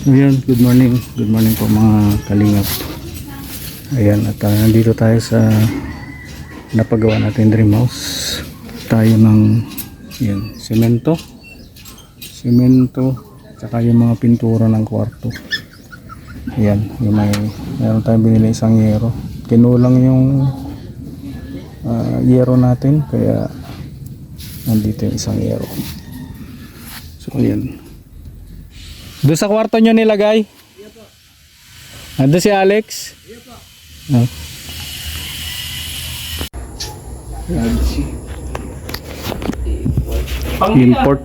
Ayan, good morning. Good morning po mga kalingap. Ayan, at nandito tayo sa napagawa natin dream house. Tayo ng yan, semento, tsaka yung mga pintura ng kwarto. Ayan, yung meron tayong binili isang yero. Kinulang yung yero natin, kaya nandito yung isang yero. So ayan. Doon sa kwarto nyo nilagay? Iya po. Doon si Alex? Iya po. Import.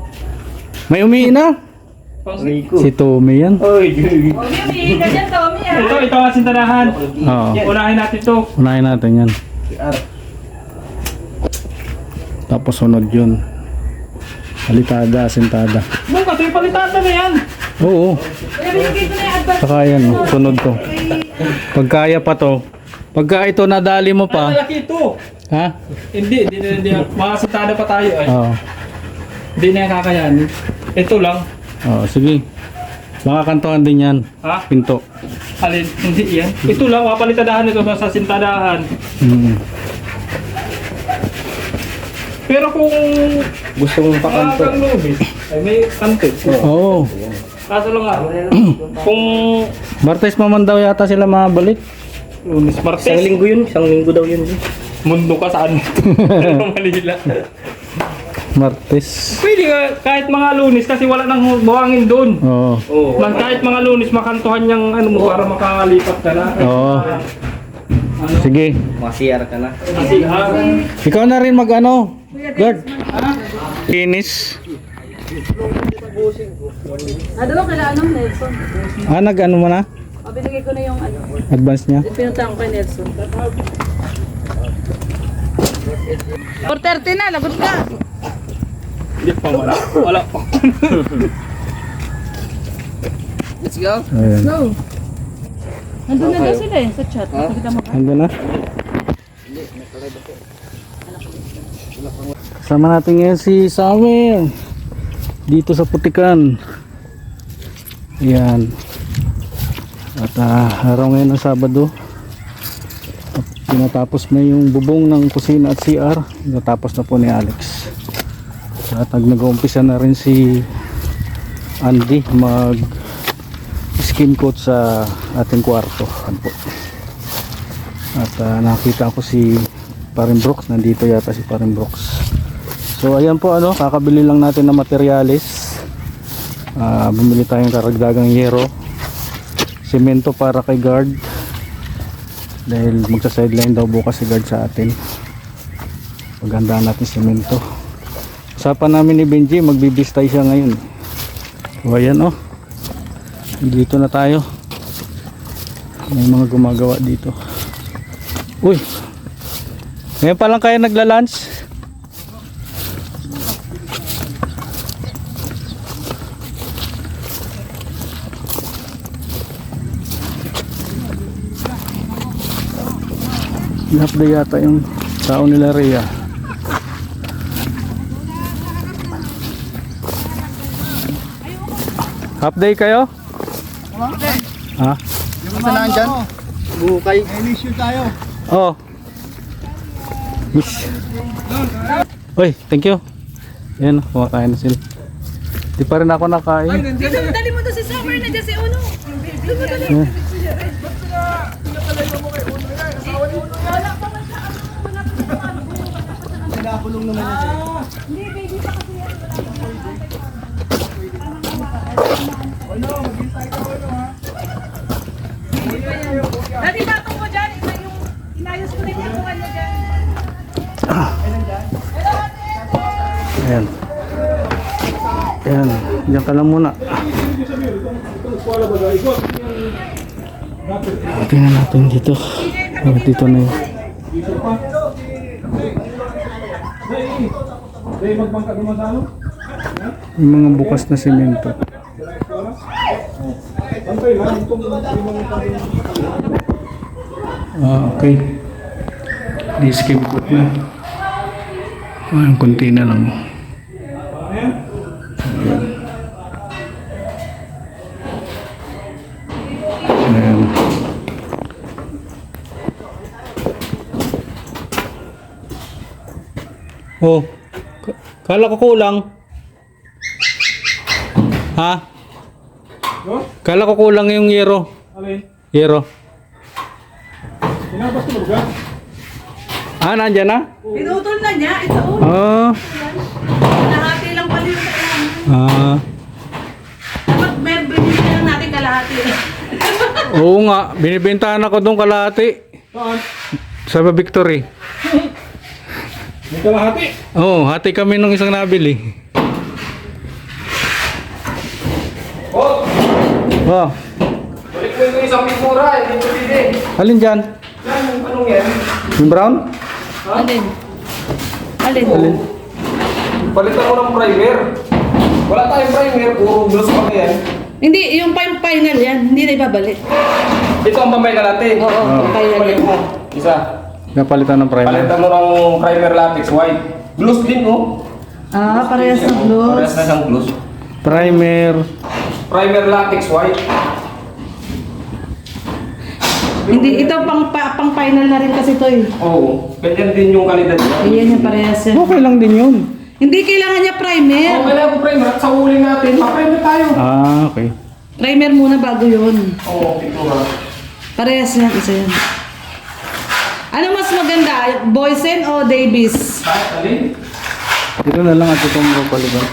May umihi na? Si Tommy yan. Oy, ganyan Tommy ah. Ito ang sintanahan. Oo. Unahin natin to. Unahin natin yan. Tapos sunod yun. Palitada, asintada. Nung kasi palitada na yan. Oo. Binigay ko na yung advance. Saka yan, sunod to. Pagkaya pa to. Pagka ito nadali mo pa. Malaki ito. Ha? Hindi. Makasintada pa tayo eh. Oo. Hindi na yung kakayanin. Ito lang. Oo, sige. Baka kantuhan din yan. Ha? Pinto. Alin? Hindi yan. Ito lang. Mapalitadahan ito sa sintadahan. Pero kung Gusto mong pakanto. maagang lubis, ay may kanto. Oo. Kaso lang nga, kung Martes pa man daw yata sila mabalik. Lunes, Martes, Isang linggo daw yun. mundo ka saan? Manila. Martes. Pwede ka, kahit mga Lunes kasi wala nang buhangin doon. Oo. Kahit mga Lunes makantuhan niyang ano mo para makalipat ka na. Oo. Sige. Masiyar ka na. Kasi Ikaw na rin mag ano. Guard. Kinis. Nadalo kila anong Nelson. Nag ano mo na? Binigay ko na yung ano. Advance niya. Pinuntahan ko kay Nelson. 4:30 na, lagot ka. hindi pa wala. Wala pa. Let's go. Ayan. Go. Nandun na daw sila eh, sa chat. Nakita mo ba? Ando na. Kasama natin ngayon si Samuel. Dito sa Putikan. Ayan. At araw ngayon ng Sabado. At tinatapos na yung bubong ng kusina at CR. Natapos na po ni Alex. At nag-uumpisa na rin si Andy mag skim coat sa ating kwarto. Ano po. At nakita ko si Paring Brooks. Nandito yata si Paring Brooks. So ayan po, kakabili lang natin ng materyales. Bumili tayong karagdagang yero, semento para kay guard, dahil magsa sideline daw bukas si guard sa atin. Paghandaan natin semento. Usapan namin ni Benji, magbibistay siya ngayon. So ayan dito na tayo. May mga gumagawa dito. Uy, ngayon pa lang kayo nagla-lunch? Half day yata yung tao nila Rhea. Half day kayo? Ha? Yung saan dyan? Bukay. Elisyo tayo. Oh. Wish. Uy, thank you. Ayan, kumakain na sila. Di pa rin ako nakain. Dito, dali mo to si Summer na dyan si Uno. Dito, dali. Yeah. Dati tatong ko dyan, inayos ko na yung bukan mo dyan. Ayan. Ayan, diyan ka lang muna. Tingnan natin dito. Dito na yun. Yung mga bukas na semento. Okay. Di-skip ko na. Yung konti na lang. Ayan. Oh. Kala ko kulang. Ha? No? Kala ko kulang yung yero. Alin? Yero. Sinabas ko ba? Ah, nandyan na? Pinutol na niya. Ito. Ah. Kalahati lang pala yung kailangan. Ah. Dapat may binibili lang natin kalahati. Oo nga, binibentahan ako doon kalahati. Saan? Sa Victory. May kalahati. Oo, hati kami nung isang nabili. Oh! Oh, Balik mo yung isang pintura. Hindi ko pwede. alin dyan? Yan, yung anong yan? Yung brown? Alin? Alin? Alin? Palitan mo ng primer. Wala tayong primer. Puro gloss pa na yan. Hindi, yung final yan. Hindi na ibabalik. Ito ang pambay na natin. Oo, final Balik yan. mo. Isa. Napalitan ng primer. Palitan mo ng primer latex white. Gloss din, oh. Ah, parehas ng Parehas gloss. na siyang gloss. Primer. Primer latex white. Hindi, ito pang final na rin kasi ito eh. Oo. Ganyan din yung kalidad niya. Ayan yung parehas yan. Okay lang din yun. Hindi kailangan niya primer. Oo, kailangan ko primer. At sa huli natin, ma-primer tayo. Ah, okay. Primer muna bago yun. Oo, pintura. Parehas yan, isa yan. Ano mas maganda? Boysen o Davis? Kahit alin? Ito na lang at itong palitan.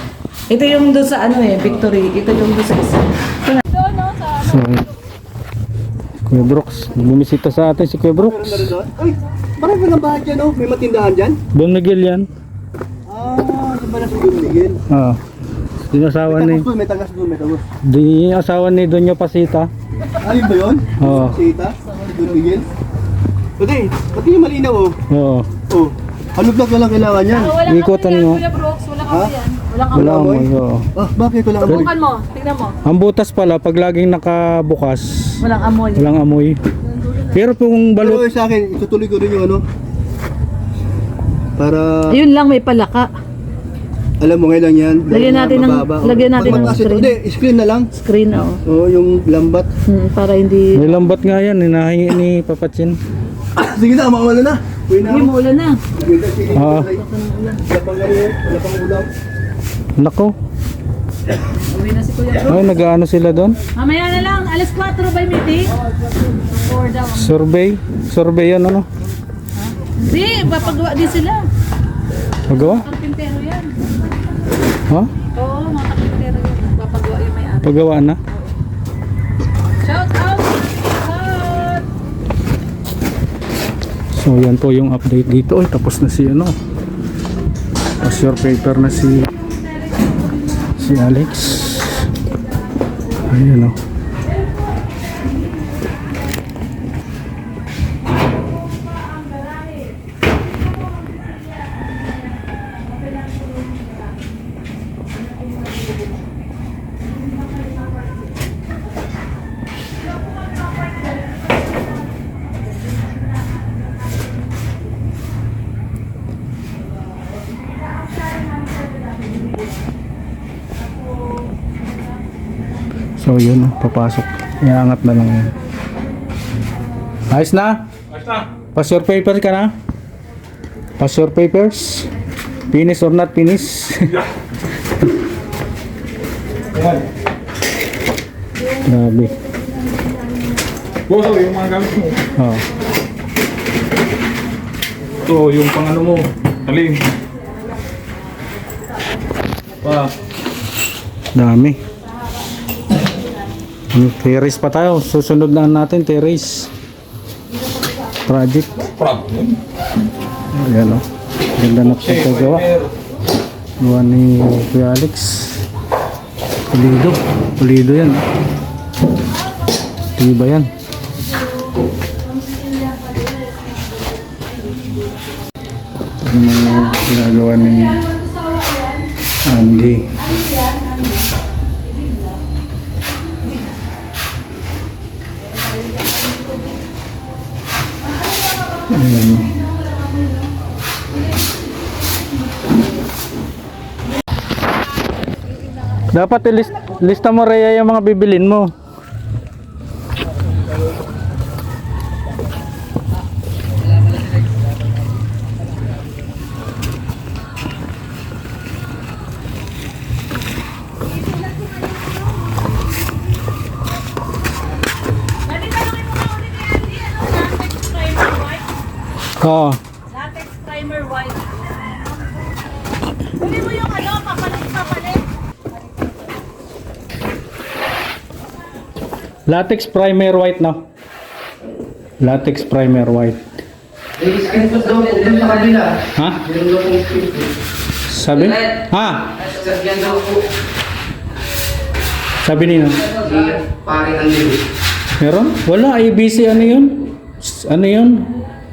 Ito yung doon sa ano eh, Victory. Ito yung doon sa isa. Ito na. So, Kuya Brooks, bumisita sa atin si Kuya Brooks. Ay, marami ng bahay dyan, oh. May matindahan dyan. Don Miguel yan. Ah, di ba na si Don Miguel? Ah. Yung asawa May ni, tagas doon, may tagas doon, may tagas. yung asawa ni Doña Pasita. Ayun ba yun? Oo. Sita? Si Don Miguel? Pati yung malinaw, oh. Oo. Oh. Halog-lag na lang kailangan yan. Ikutan mo. Kuya Brooks, wala Ha? Wala mo. Oo. Ah, bakit walang amoy? Subukan mo, tignan mo. Ang butas pala, pag laging nakabukas, Walang amoy. walang amoy. Pero kung Pero balot, sa akin, itutuloy ko rin yung ano. Para, Ayun lang, may palaka. alam mo ngayon lang yan. Lagyan natin ng- mababa, oh. lagyan natin Pag ng mataas ito, screen. Hindi, screen na lang. Screen, oh. Oo, yung lambat. Para hindi... may lambat nga yan, hinahingi ni Papatsin. Sige na, mawala na. Uwi na Hindi ako. mo ulan na. Sige na, sige. Ah. Wala pang ganyan, wala pang ulam. Nako, Uwi na si Kuya Brooks. ay nag-ano sila doon? Mamaya na lang, alas 4 by meeting. 4 daw. Survey yan ano? Hindi, papagawa din sila. Magawa? Karpintero yan. Ha? Oo, mga karpintero yan. Papagawa yung may-ari. Paggawa na? Shout out! Shout! So yan po yung update dito. Ay, tapos na si ano. Tapos your paper na si Alex. Ayun o. So yun, papasok. Iangat na lang yun. Ayos na? Ayos na. Pass your paper ka na? Pass your papers? Finish or not finish? Yan. Grabe. Boss, oh, yung mga gamit mo. Oh. Ito, yung pang ano mo. Talim. Pa. Dami. Terrace pa tayo. Susunod na natin terrace. Project. Problem. Ayan o. Ganda na pagkagawa. Gawa ni Kuya Alex. Pulido. Pulido yan. Tiba yan. Ano yung ginagawa ni Andy. Ayan. Dapat lista mo Rhea yung mga bibilin mo. Oo. Latex primer white. Kunin mo yung ano, papalit. Latex primer white na. Latex primer white. Skin coat daw po dun sa kabila. Ha? Meron daw pong skin coat. Sabi? Ha? Yan daw po. Sabi nino? Pare ng libis. Meron? Wala. ABC ano yun? Ano yun?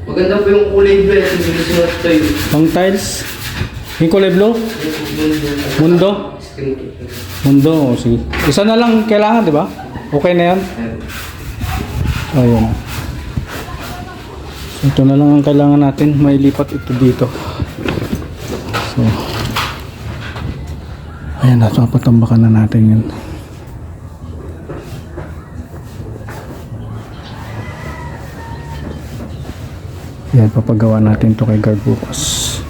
Maganda po yung kulay blue. Yung sinusunod to yun. Pang tiles? Yung kulay blue? Mundo? Skin coat. Mundo. O, sige. Isa na lang kailangan, di ba? Okay na yan? Ayun. So, ito na lang ang kailangan natin. Mailipat ito dito. So, ayan na. So, patambakan na natin yun. Yan, papagawa natin to kay guard bukas.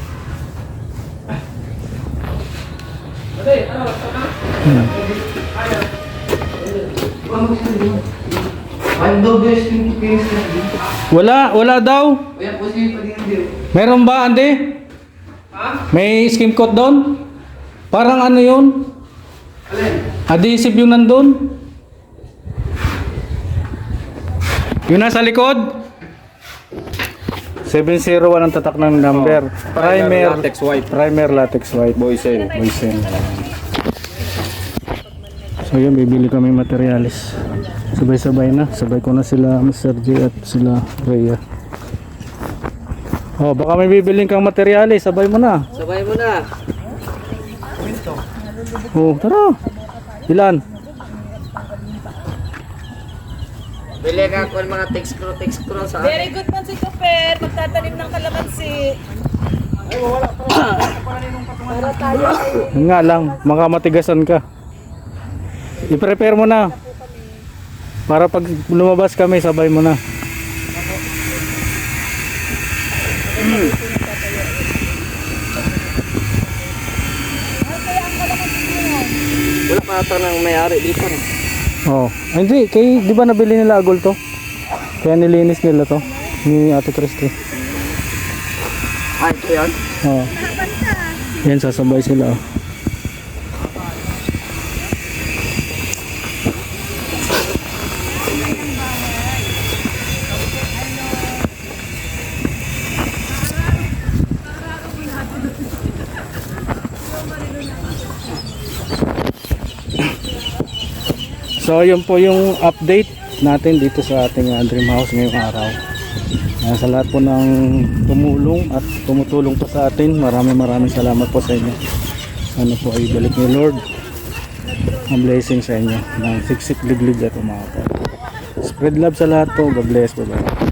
Yan. Ano daw ba yung skin coat? Wala daw. Kaya po siya pa din. Meron ba, Ande? May skim coat doon? Parang ano yun? Adhesive yung nandun? Yung nasa likod? 701 ang tatak ng number. Primer latex white. Primer latex white. Boysen. Boysen. So yun, bibili kami materialis. Sabay-sabay na. Sabay ko na sila Mr. J at sila Rhea. Oh, baka may bibiling kang materialis. Sabay mo na. Sabay mo na. Oh, tara. Ilan? Bili ka ako ng mga text screw sa akin. Very good man si Super. Magtatanim ng kalamansi. Para tayo ay Yun nga lang, makamatigasan ka. I-prepare mo na. Para pag lumabas kami, sabay mo na. Wala pa ata ng may-ari dito. Oh, ay, hindi, di ba nabili nila agol to? Kaya nilinis nila to ni Ate Christy. Ay, ito yan. Oh. Yan, sasabay sila. Oh. So yun po yung update natin dito sa ating dream house ngayong araw. Sa lahat po ng tumulong at tumutulong po sa atin, maraming salamat po sa inyo. Sana po ay balik ni Lord ang blessing sa inyo ng siksik liglig at umaga. Spread love sa lahat po. God bless. Bye bye.